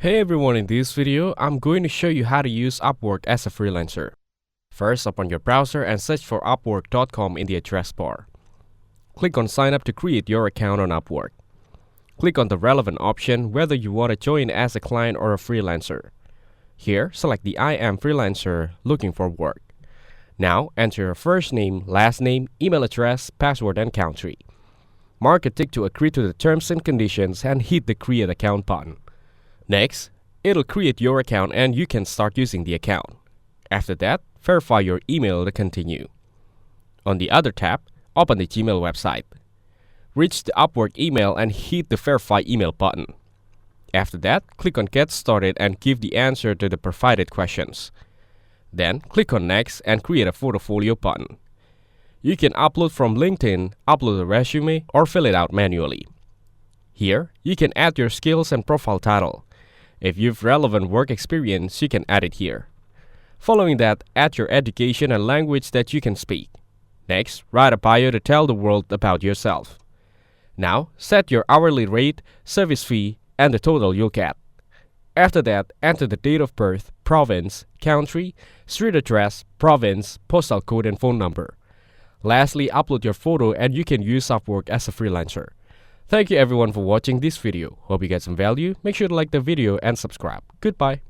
Hey everyone, in this video, I'm going to show you how to use Upwork as a freelancer. First, open your browser and search for upwork.com in the address bar. Click on Sign up to create your account on Upwork. Click on the relevant option whether you want to join as a client or a freelancer. Here, select the I am freelancer looking for work. Now, enter your first name, last name, email address, password, and country. Mark a tick to agree to the terms and conditions and hit the Create Account button. Next, it'll create your account and you can start using the account. After that, verify your email to continue. On the other tab, open the Gmail website. Reach the Upwork email and hit the Verify Email button. After that, click on Get Started and give the answer to the provided questions. Then, click on Next and create a portfolio button. You can upload from LinkedIn, upload a resume, or fill it out manually. Here, you can add your skills and profile title. If you've relevant work experience, you can add it here. Following that, add your education and language that you can speak. Next, write a bio to tell the world about yourself. Now, set your hourly rate, service fee, and the total you'll get. After that, enter the date of birth, province, country, street address, province, postal code, and phone number. Lastly, upload your photo and you can use Upwork as a freelancer. Thank you everyone for watching this video. Hope you get some value. Make sure to like the video and subscribe. Goodbye.